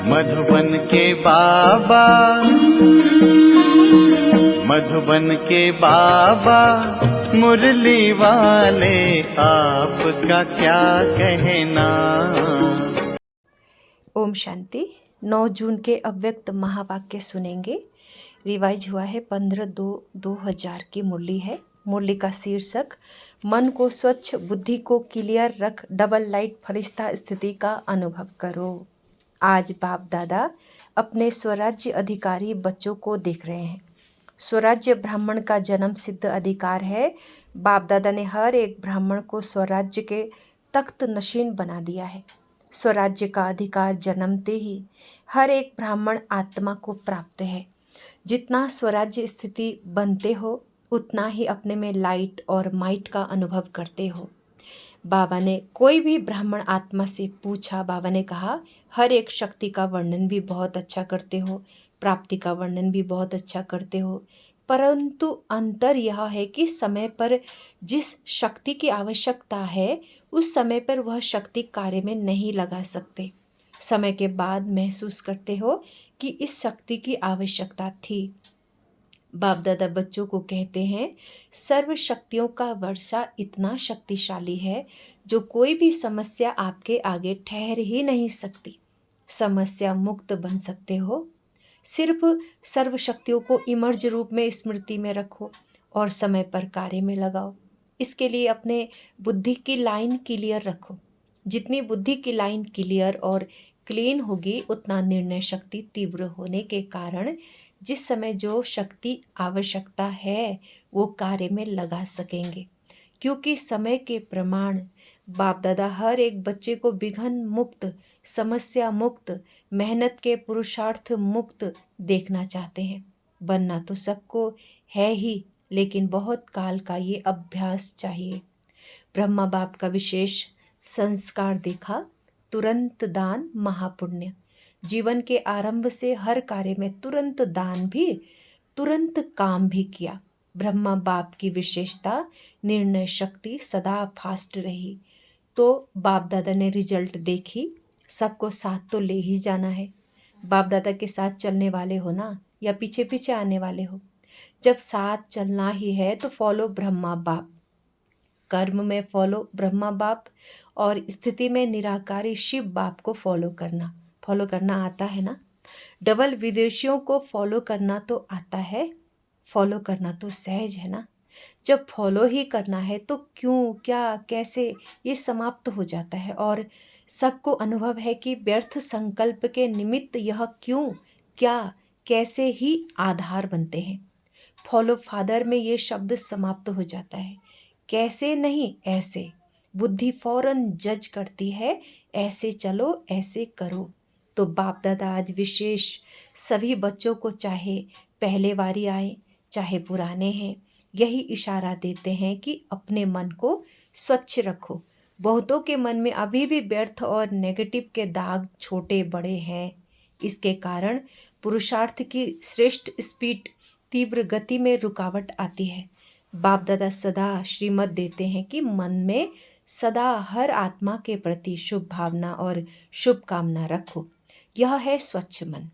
मधुबन के बाबा, मधुबन के बाबा मुरली वाले, आपका क्या कहना। ओम शांति। 9 जून के अव्यक्त महावाक्य सुनेंगे। रिवाइज हुआ है 15/2/2000 की मुरली है। मुरली का शीर्षक मन को स्वच्छ, बुद्धि को क्लियर रख, डबल लाइट फरिश्ता स्थिति का अनुभव करो। आज बाप दादा अपने स्वराज्य अधिकारी बच्चों को देख रहे हैं। स्वराज्य ब्राह्मण का जन्म सिद्ध अधिकार है। बाप दादा ने हर एक ब्राह्मण को स्वराज्य के तख्त नशीन बना दिया है। स्वराज्य का अधिकार जन्मते ही हर एक ब्राह्मण आत्मा को प्राप्त है। जितना स्वराज्य स्थिति बनते हो उतना ही अपने में लाइट और माइट का अनुभव करते हो। बाबा ने कोई भी ब्राह्मण आत्मा से पूछा, बाबा ने कहा हर एक शक्ति का वर्णन भी बहुत अच्छा करते हो, प्राप्ति का वर्णन भी बहुत अच्छा करते हो, परंतु अंतर यह है कि समय पर जिस शक्ति की आवश्यकता है उस समय पर वह शक्ति कार्य में नहीं लगा सकते। समय के बाद महसूस करते हो कि इस शक्ति की आवश्यकता थी। बाप दादा बच्चों को कहते हैं सर्व शक्तियों का वर्षा इतना शक्तिशाली है जो कोई भी समस्या आपके आगे ठहर ही नहीं सकती। समस्या मुक्त बन सकते हो। सिर्फ सर्व शक्तियों को इमर्ज रूप में स्मृति में रखो और समय पर कार्य में लगाओ। इसके लिए अपने बुद्धि की लाइन क्लियर रखो। जितनी बुद्धि की लाइन क्लियर और क्लीन होगी उतना निर्णय शक्ति तीव्र होने के कारण जिस समय जो शक्ति आवश्यकता है वो कार्य में लगा सकेंगे। क्योंकि समय के प्रमाण बाप दादा हर एक बच्चे को विघ्न मुक्त, समस्या मुक्त, मेहनत के पुरुषार्थ मुक्त देखना चाहते हैं। बनना तो सबको है ही, लेकिन बहुत काल का ये अभ्यास चाहिए। ब्रह्मा बाप का विशेष संस्कार देखा, तुरंत दान महापुण्य। जीवन के आरंभ से हर कार्य में तुरंत दान भी, तुरंत काम भी किया। ब्रह्मा बाप की विशेषता निर्णय शक्ति सदा फास्ट रही। तो बाप दादा ने रिजल्ट देखी। सबको साथ तो ले ही जाना है। बाप दादा के साथ चलने वाले हो ना, या पीछे पीछे आने वाले हो। जब साथ चलना ही है तो फॉलो ब्रह्मा बाप। कर्म में फॉलो ब्रह्मा बाप और स्थिति में निराकारी शिव बाप को फॉलो करना आता है ना। डबल विदेशियों को फॉलो करना तो आता है, फॉलो करना तो सहज है ना। जब फॉलो ही करना है तो क्यों, क्या, कैसे ये समाप्त हो जाता है और सबको अनुभव है कि व्यर्थ संकल्प के निमित्त यह क्यों, क्या, कैसे ही आधार बनते हैं। फॉलो फादर में ये शब्द समाप्त हो जाता है। कैसे नहीं, ऐसे। बुद्धि फौरन जज करती है, ऐसे चलो, ऐसे करो। तो बाप दादा आज विशेष सभी बच्चों को, चाहे पहले बारी आए चाहे पुराने हैं, यही इशारा देते हैं कि अपने मन को स्वच्छ रखो। बहुतों के मन में अभी भी व्यर्थ और नेगेटिव के दाग छोटे बड़े हैं। इसके कारण पुरुषार्थ की श्रेष्ठ स्पीड, तीव्र गति में रुकावट आती है। बाप दादा सदा श्रीमत देते हैं कि मन में सदा हर आत्मा के प्रति शुभ भावना और शुभ कामना रखो। यह है स्वच्छ मन।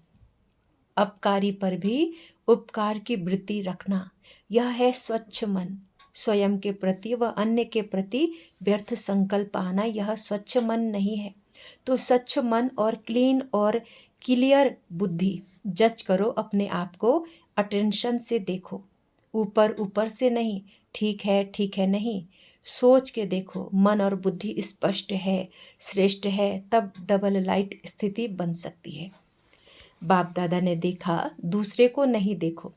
अपकारी पर भी उपकार की वृत्ति रखना, यह है स्वच्छ मन। स्वयं के प्रति व अन्य के प्रति व्यर्थ संकल्प आना, यह स्वच्छ मन नहीं है। तो स्वच्छ मन और क्लीन और क्लियर बुद्धि। जज करो अपने आप को, अटेंशन से देखो, ऊपर ऊपर से नहीं, ठीक है नहीं, सोच के देखो। मन और बुद्धि स्पष्ट है, श्रेष्ठ है, तब डबल लाइट स्थिति बन सकती है। बाप दादा ने देखा, दूसरे को नहीं देखो।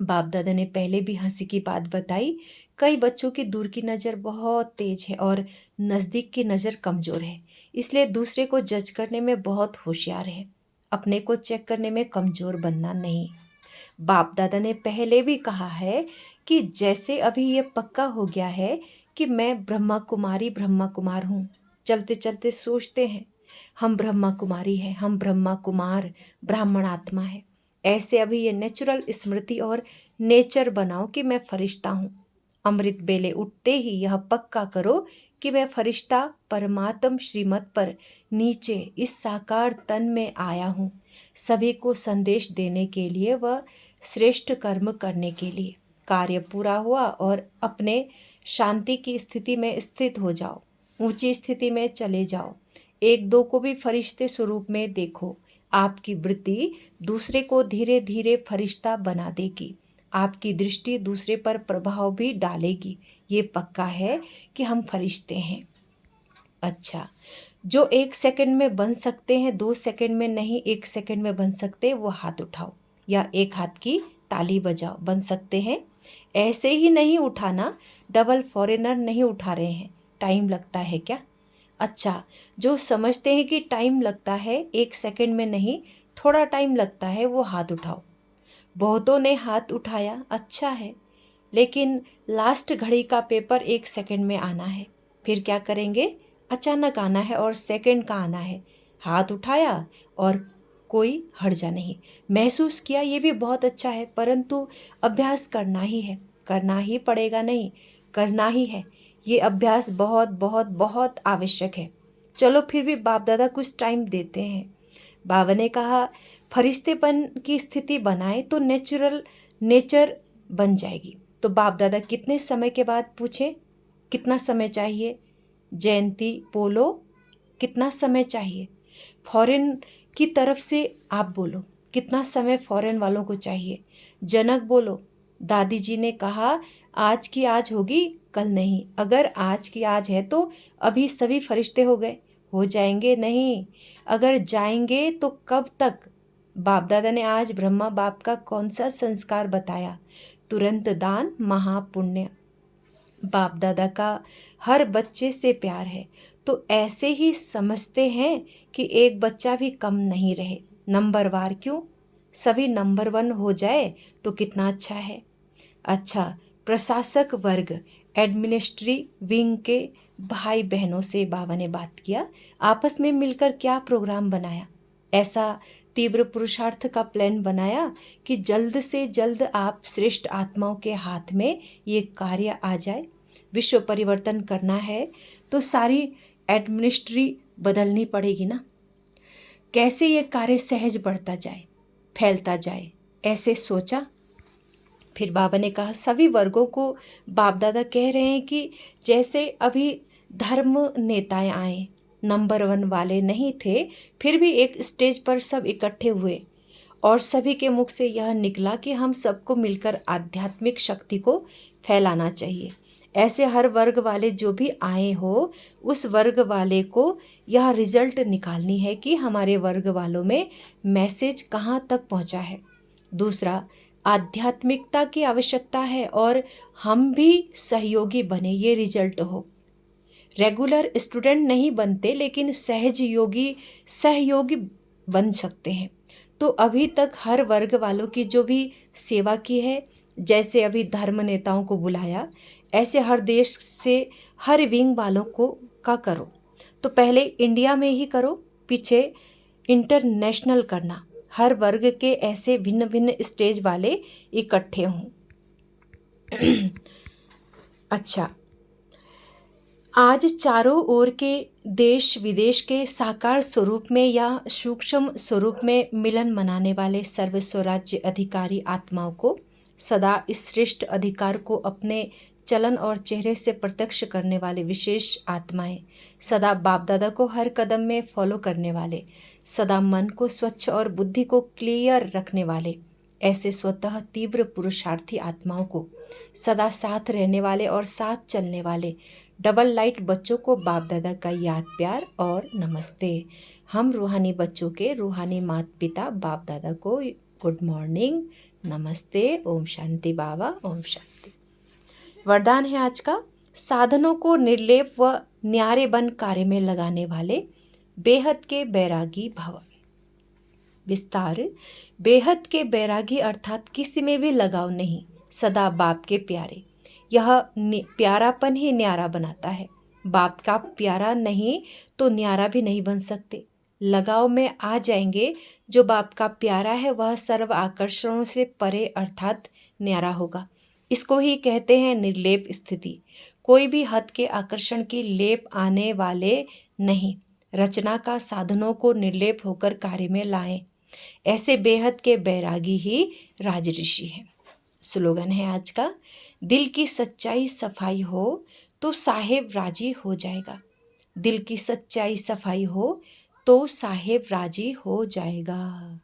बाप दादा ने पहले भी हंसी की बात बताई। कई बच्चों की दूर की नज़र बहुत तेज है और नज़दीक की नज़र कमज़ोर है, इसलिए दूसरे को जज करने में बहुत होशियार है। अपने को चेक करने में कमज़ोर बनना नहीं। बाप दादा ने पहले भी कहा है कि जैसे अभी ये पक्का हो गया है कि मैं ब्रह्मा कुमार हूँ। चलते चलते सोचते हैं हम ब्रह्मा कुमारी हैं, हम ब्रह्मा कुमार ब्राह्मण आत्मा है। ऐसे अभी ये नेचुरल स्मृति और नेचर बनाओ कि मैं फरिश्ता हूँ। अमृत बेले उठते ही यह पक्का करो कि मैं फरिश्ता परमात्म श्रीमत पर नीचे इस साकार तन में आया हूँ, सभी को संदेश देने के लिए व श्रेष्ठ कर्म करने के लिए। कार्य पूरा हुआ और अपने शांति की स्थिति में स्थित हो जाओ, ऊंची स्थिति में चले जाओ। एक दो को भी फरिश्ते स्वरूप में देखो। आपकी वृत्ति दूसरे को धीरे धीरे फरिश्ता बना देगी। आपकी दृष्टि दूसरे पर प्रभाव भी डालेगी। ये पक्का है कि हम फरिश्ते हैं। अच्छा, जो 1 सेकंड में बन सकते हैं, 2 सेकंड में नहीं, 1 सेकंड में बन सकते हैं, वो हाथ उठाओ या एक हाथ की ताली बजाओ। बन सकते हैं? ऐसे ही नहीं उठाना, डबल फॉरेनर नहीं उठा रहे हैं। टाइम लगता है क्या? अच्छा, जो समझते हैं कि टाइम लगता है, 1 सेकंड में नहीं, थोड़ा टाइम लगता है, वो हाथ उठाओ। बहुतों ने हाथ उठाया, अच्छा है, लेकिन लास्ट घड़ी का पेपर 1 सेकंड में आना है। फिर क्या करेंगे? अचानक आना है और सेकंड का आना है। हाथ उठाया और कोई हर्जा नहीं, महसूस किया, ये भी बहुत अच्छा है, परंतु अभ्यास करना ही है, करना ही पड़ेगा, नहीं करना ही है। ये अभ्यास बहुत बहुत बहुत आवश्यक है। चलो फिर भी बाप दादा कुछ टाइम देते हैं। बाबा ने कहा फरिश्तेपन की स्थिति बनाए तो नेचर बन जाएगी। तो बाप दादा कितने समय के बाद पूछे, कितना समय चाहिए? जयंती बोलो, कितना समय चाहिए? फॉरेन की तरफ से आप बोलो, कितना समय फॉरेन वालों को चाहिए? जनक बोलो, दादी जी ने कहा आज की आज होगी, कल नहीं। अगर आज की आज है तो अभी सभी फरिश्ते हो गए, हो जाएंगे नहीं। अगर जाएंगे तो कब तक? बाप दादा ने आज ब्रह्मा बाप का कौन सा संस्कार बताया? तुरंत दान महापुण्य। बाप दादा का हर बच्चे से प्यार है, तो ऐसे ही समझते हैं कि एक बच्चा भी कम नहीं रहे। नंबरवार क्यों? सभी नंबर 1 हो जाए तो कितना अच्छा है। अच्छा, प्रशासक वर्ग, एडमिनिस्ट्री विंग के भाई बहनों से बाबा ने बात किया, आपस में मिलकर क्या प्रोग्राम बनाया। ऐसा तीव्र पुरुषार्थ का प्लान बनाया कि जल्द से जल्द आप श्रेष्ठ आत्माओं के हाथ में ये कार्य आ जाए। विश्व परिवर्तन करना है तो सारी एडमिनिस्ट्री बदलनी पड़ेगी ना। कैसे ये कार्य सहज बढ़ता जाए, फैलता जाए, ऐसे सोचा। फिर बाबा ने कहा सभी वर्गों को बाप दादा कह रहे हैं कि जैसे अभी धर्म नेताएं आए, नंबर 1 वाले नहीं थे, फिर भी एक स्टेज पर सब इकट्ठे हुए और सभी के मुख से यह निकला कि हम सबको मिलकर आध्यात्मिक शक्ति को फैलाना चाहिए। ऐसे हर वर्ग वाले जो भी आए हो, उस वर्ग वाले को यह रिजल्ट निकालनी है कि हमारे वर्ग वालों में मैसेज कहाँ तक पहुँचा है। दूसरा, आध्यात्मिकता की आवश्यकता है और हम भी सहयोगी बने, ये रिजल्ट हो। रेगुलर स्टूडेंट नहीं बनते, लेकिन सहयोगी बन सकते हैं। तो अभी तक हर वर्ग वालों की जो भी सेवा की है, जैसे अभी धर्म नेताओं को बुलाया, ऐसे हर देश से हर विंग वालों को का करो। तो पहले इंडिया में ही करो, पीछे इंटरनेशनल करना। हर वर्ग के ऐसे भिन्न भिन्न स्टेज वाले इकट्ठे हों। अच्छा, आज चारों ओर के देश विदेश के साकार स्वरूप में या सूक्ष्म स्वरूप में मिलन मनाने वाले सर्व स्वराज्य अधिकारी आत्माओं को सदा इस श्रेष्ठ अधिकार को अपने चलन और चेहरे से प्रत्यक्ष करने वाले विशेष आत्माएं, सदा बाप दादा को हर कदम में फॉलो करने वाले, सदा मन को स्वच्छ और बुद्धि को क्लियर रखने वाले, ऐसे स्वतः तीव्र पुरुषार्थी आत्माओं को, सदा साथ रहने वाले और साथ चलने वाले डबल लाइट बच्चों को बाप दादा का याद प्यार और नमस्ते। हम रूहानी बच्चों के रूहानी माता पिता बाप दादा को गुड मॉर्निंग, नमस्ते, ओम शांति बाबा, ओम शांति। वरदान है आज का, साधनों को निर्लेप व न्यारे बन कार्य में लगाने वाले बेहद के बैरागी भव। विस्तार, बेहद के बैरागी अर्थात किसी में भी लगाव नहीं, सदा बाप के प्यारे। यह प्यारापन ही न्यारा बनाता है। बाप का प्यारा नहीं तो न्यारा भी नहीं बन सकते। लगाव में आ जाएंगे, जो बाप का प्यारा है वह सर्व आकर्षणों से परे अर्थात न्यारा होगा। इसको ही कहते हैं निर्लेप स्थिति। कोई भी हद के आकर्षण की लेप आने वाले नहीं। रचना का साधनों को निर्लेप होकर कार्य में लाएं। ऐसे बेहद के बैरागी ही राजऋषि हैं। स्लोगन है आज का, दिल की सच्चाई सफाई हो तो साहेब राजी हो जाएगा। दिल की सच्चाई सफाई हो तो साहेब राजी हो जाएगा।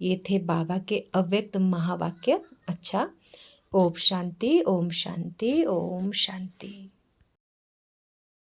ये थे बाबा के अव्यक्त महावाक्य। अच्छा, ओम शांति, ओम शांति, ओम शांति।